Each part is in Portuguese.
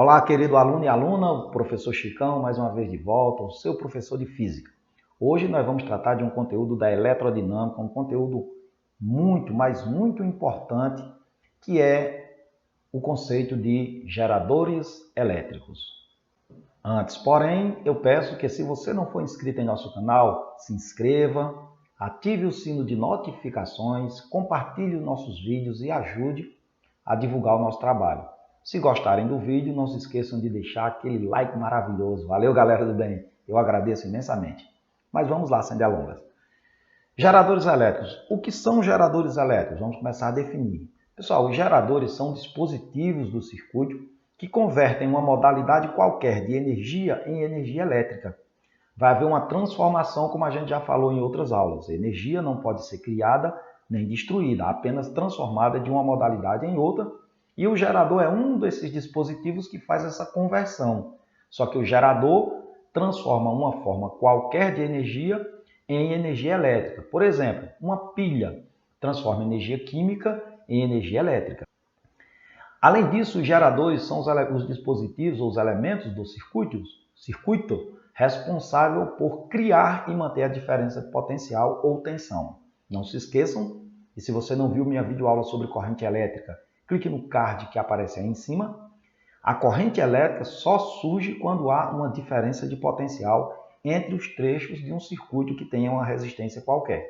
Olá, querido aluno e aluna, o professor Chicão, mais uma vez de volta, o seu professor de Física. Hoje nós vamos tratar de um conteúdo da eletrodinâmica, um conteúdo muito, mas muito importante, que é o conceito de geradores elétricos. Antes, porém, eu peço que se você não for inscrito em nosso canal, se inscreva, ative o sino de notificações, compartilhe os nossos vídeos e ajude a divulgar o nosso trabalho. Se gostarem do vídeo, não se esqueçam de deixar aquele like maravilhoso. Valeu, galera do bem. Eu agradeço imensamente. Mas vamos lá, sem delongas. Geradores elétricos. O que são geradores elétricos? Vamos começar a definir. Pessoal, os geradores são dispositivos do circuito que convertem uma modalidade qualquer de energia em energia elétrica. Vai haver uma transformação, como a gente já falou em outras aulas. A energia não pode ser criada nem destruída, apenas transformada de uma modalidade em outra. E o gerador é um desses dispositivos que faz essa conversão. Só que o gerador transforma uma forma qualquer de energia em energia elétrica. Por exemplo, uma pilha transforma energia química em energia elétrica. Além disso, os geradores são os dispositivos ou os elementos do circuito responsável por criar e manter a diferença de potencial ou tensão. Não se esqueçam, e se você não viu minha videoaula sobre corrente elétrica, clique no card que aparece aí em cima. A corrente elétrica só surge quando há uma diferença de potencial entre os trechos de um circuito que tenha uma resistência qualquer.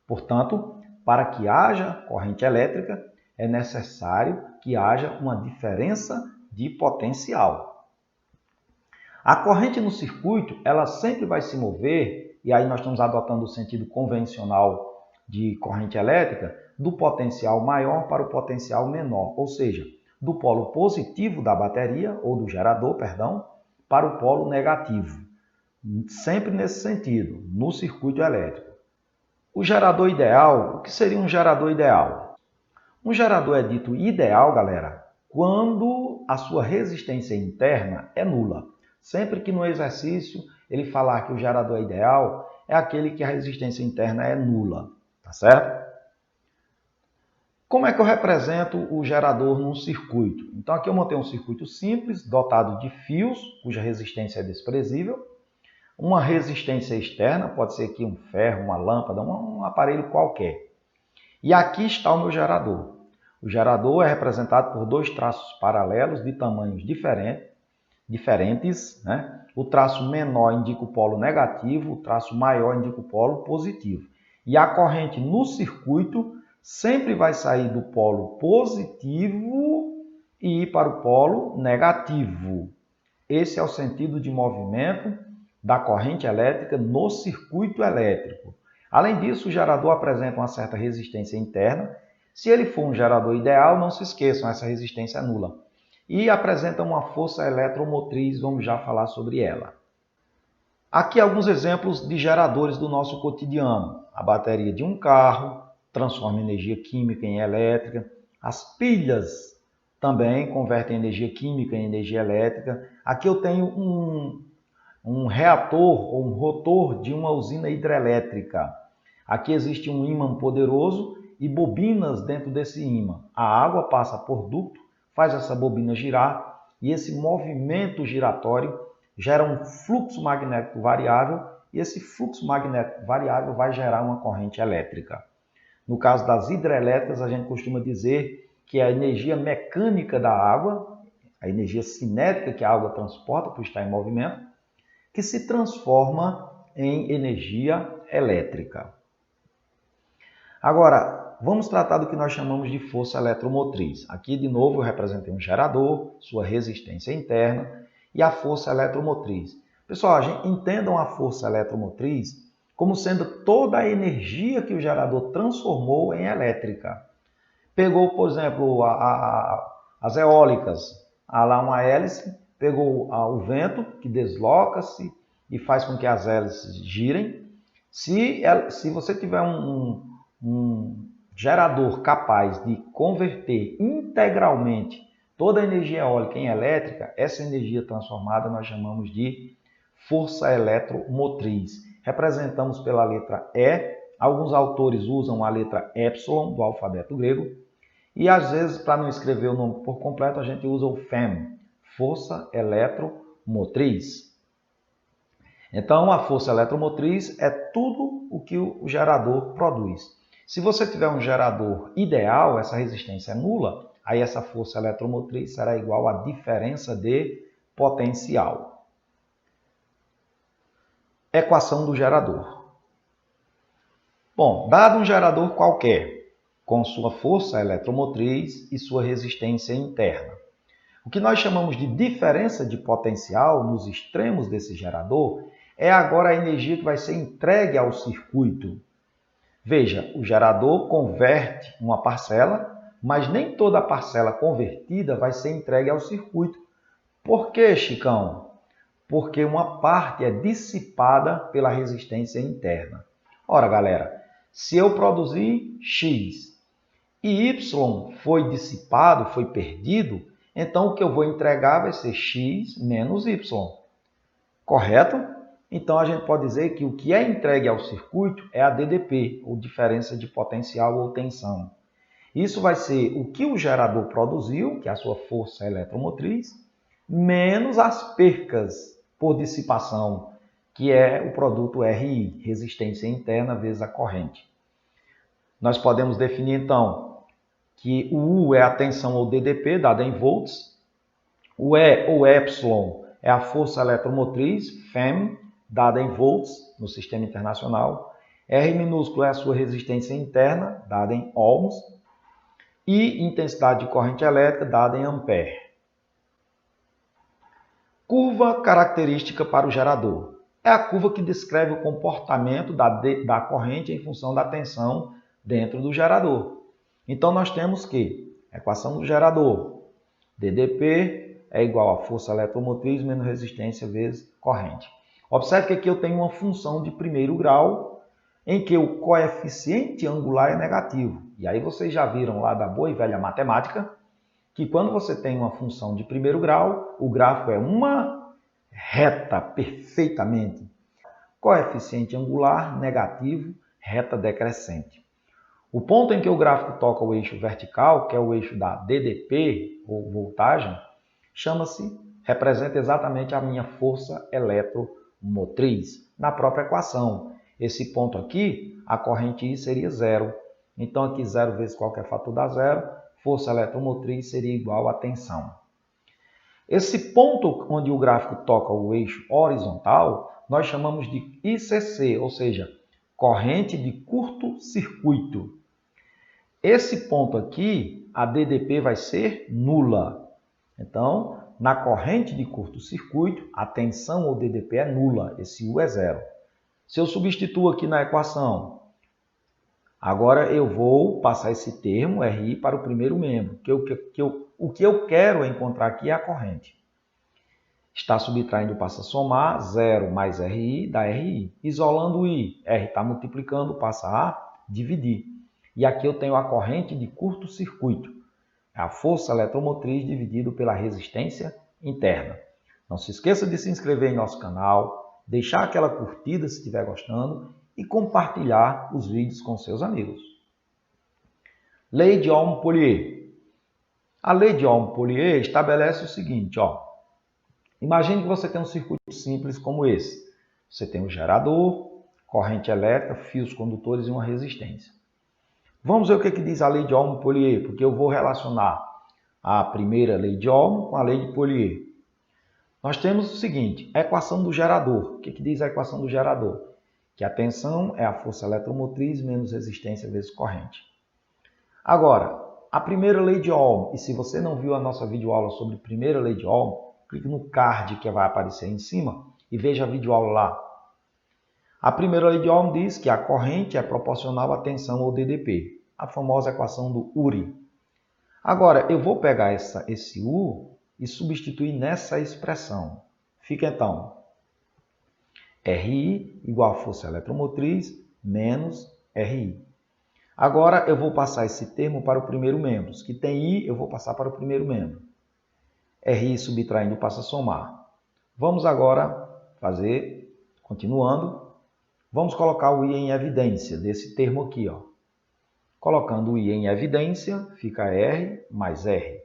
Portanto, para que haja corrente elétrica, é necessário que haja uma diferença de potencial. A corrente no circuito, ela sempre vai se mover, e aí nós estamos adotando o sentido convencional de corrente elétrica, do potencial maior para o potencial menor, ou seja, do polo positivo da bateria, ou do gerador, perdão, para o polo negativo. Sempre nesse sentido, no circuito elétrico. O gerador ideal, o que seria um gerador ideal? Um gerador é dito ideal, galera, quando a sua resistência interna é nula. Sempre que no exercício ele falar que o gerador é ideal, é aquele que a resistência interna é nula, tá certo? Como é que eu represento o gerador num circuito? Então aqui eu montei um circuito simples, dotado de fios, cuja resistência é desprezível, uma resistência externa, pode ser aqui um ferro, uma lâmpada, um aparelho qualquer. E aqui está o meu gerador. O gerador é representado por dois traços paralelos de tamanhos diferentes, né? O traço menor indica o polo negativo, o traço maior indica o polo positivo. E a corrente no circuito sempre vai sair do polo positivo e ir para o polo negativo. Esse é o sentido de movimento da corrente elétrica no circuito elétrico. Além disso, o gerador apresenta uma certa resistência interna. Se ele for um gerador ideal, não se esqueçam, essa resistência é nula. E apresenta uma força eletromotriz, vamos já falar sobre ela. Aqui alguns exemplos de geradores do nosso cotidiano. A bateria de um carro transforma energia química em elétrica. As pilhas também convertem energia química em energia elétrica. Aqui eu tenho um reator ou um rotor de uma usina hidrelétrica. Aqui existe um ímã poderoso e bobinas dentro desse ímã. A água passa por ducto, faz essa bobina girar e esse movimento giratório gera um fluxo magnético variável e esse fluxo magnético variável vai gerar uma corrente elétrica. No caso das hidrelétricas, a gente costuma dizer que a energia mecânica da água, a energia cinética que a água transporta por estar em movimento, que se transforma em energia elétrica. Agora, vamos tratar do que nós chamamos de força eletromotriz. Aqui, de novo, eu representei um gerador, sua resistência interna e a força eletromotriz. Pessoal, entendam a força eletromotriz como sendo toda a energia que o gerador transformou em elétrica. Pegou, por exemplo, as eólicas, há lá uma hélice, pegou o vento, que desloca-se e faz com que as hélices girem. Se você tiver um gerador capaz de converter integralmente toda a energia eólica em elétrica, essa energia transformada nós chamamos de força eletromotriz. Representamos pela letra E. Alguns autores usam a letra epsilon do alfabeto grego. E às vezes, para não escrever o nome por completo, a gente usa o FEM. força eletromotriz. Então, a força eletromotriz é tudo o que o gerador produz. Se você tiver um gerador ideal, essa resistência é nula, aí essa força eletromotriz será igual à diferença de potencial. Equação do gerador. Bom, dado um gerador qualquer, com sua força eletromotriz e sua resistência interna, o que nós chamamos de diferença de potencial nos extremos desse gerador é agora a energia que vai ser entregue ao circuito. Veja, o gerador converte uma parcela, mas nem toda a parcela convertida vai ser entregue ao circuito. Por quê, Chicão? Porque uma parte é dissipada pela resistência interna. Ora, galera, se eu produzir X e Y foi dissipado, foi perdido, então o que eu vou entregar vai ser X menos Y. Correto? Então, a gente pode dizer que o que é entregue ao circuito é a DDP, ou diferença de potencial ou tensão. Isso vai ser o que o gerador produziu, que é a sua força eletromotriz, menos as percas por dissipação, que é o produto RI, resistência interna vezes a corrente. Nós podemos definir, então, que o U é a tensão ou DDP, dada em volts, o E ou Epsilon é a força eletromotriz, FEM, dada em volts no sistema internacional. R minúsculo é a sua resistência interna, dada em ohms. E intensidade de corrente elétrica, dada em ampere. Curva característica para o gerador. É a curva que descreve o comportamento da corrente em função da tensão dentro do gerador. Então, nós temos que a equação do gerador, DDP é igual a força eletromotriz menos resistência vezes corrente. Observe que aqui eu tenho uma função de primeiro grau em que o coeficiente angular é negativo. E aí vocês já viram lá da boa e velha matemática que quando você tem uma função de primeiro grau, o gráfico é uma reta perfeitamente. Coeficiente angular negativo, reta decrescente. O ponto em que o gráfico toca o eixo vertical, que é o eixo da DDP, ou voltagem, representa exatamente a minha força eletromotriz, na própria equação. Esse ponto aqui, a corrente I seria zero. Então, aqui 0 vezes qualquer fator dá zero, força eletromotriz seria igual a tensão. Esse ponto onde o gráfico toca o eixo horizontal, nós chamamos de ICC, ou seja, corrente de curto-circuito. Esse ponto aqui, a DDP vai ser nula. Então, na corrente de curto-circuito, a tensão ou DDP é nula, esse U é zero. Se eu substituo aqui na equação, agora eu vou passar esse termo RI para o primeiro membro. O que eu quero encontrar aqui é a corrente. Está subtraindo, passa a somar, 0 mais RI dá RI. Isolando o I, R está multiplicando, passa a dividir. E aqui eu tenho a corrente de curto-circuito. É a força eletromotriz dividido pela resistência interna. Não se esqueça de se inscrever em nosso canal, deixar aquela curtida se estiver gostando e compartilhar os vídeos com seus amigos. Lei de Ohm-Polier. A lei de Ohm-Polier estabelece o seguinte, imagine que você tem um circuito simples como esse. Você tem um gerador, corrente elétrica, fios condutores e uma resistência. Vamos ver o que diz a lei de Ohm-Polier, porque eu vou relacionar a primeira lei de Ohm com a lei de Polier. Nós temos o seguinte, a equação do gerador. O que diz a equação do gerador? Que a tensão é a força eletromotriz menos resistência vezes corrente. Agora, a primeira lei de Ohm, e se você não viu a nossa videoaula sobre a primeira lei de Ohm, clique no card que vai aparecer aí em cima e veja a videoaula lá. A primeira lei de Ohm diz que a corrente é proporcional à tensão ou DDP, a famosa equação do Uri. Agora, eu vou pegar esse U e substituir nessa expressão. Fica então RI igual a força eletromotriz menos RI. Agora eu vou passar esse termo para o primeiro membro. Que tem I, eu vou passar para o primeiro membro. RI subtraindo passa a somar. Vamos agora fazer, continuando, vamos colocar o I em evidência desse termo aqui. Colocando o I em evidência, fica R mais R.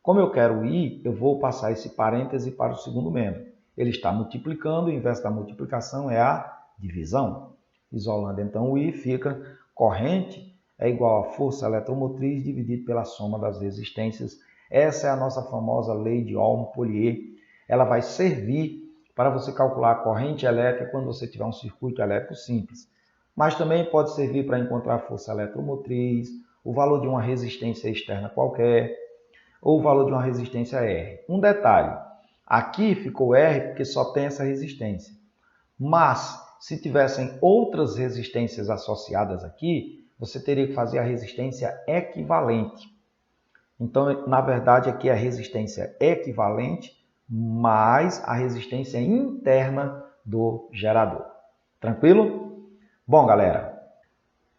Como eu quero I, eu vou passar esse parêntese para o segundo membro. Ele está multiplicando, o inverso da multiplicação é a divisão. Isolando então o I, fica corrente é igual a força eletromotriz dividido pela soma das resistências. Essa é a nossa famosa lei de Ohm-Polier. Ela vai servir para você calcular a corrente elétrica quando você tiver um circuito elétrico simples. Mas também pode servir para encontrar a força eletromotriz, o valor de uma resistência externa qualquer, ou o valor de uma resistência R. Um detalhe, aqui ficou R porque só tem essa resistência. Mas, se tivessem outras resistências associadas aqui, você teria que fazer a resistência equivalente. Então, na verdade, aqui é a resistência equivalente mais a resistência interna do gerador. Tranquilo? Bom, galera,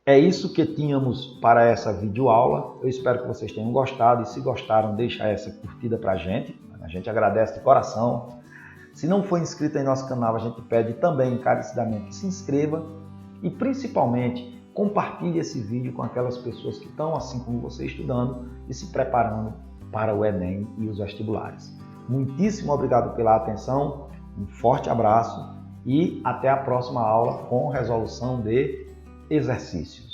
é isso que tínhamos para essa videoaula. Eu espero que vocês tenham gostado e se gostaram, deixa essa curtida para a gente agradece de coração. Se não for inscrito em nosso canal, a gente pede também encarecidamente que se inscreva e principalmente compartilhe esse vídeo com aquelas pessoas que estão, assim como você, estudando e se preparando para o Enem e os vestibulares. Muitíssimo obrigado pela atenção, um forte abraço e até a próxima aula com resolução de exercícios.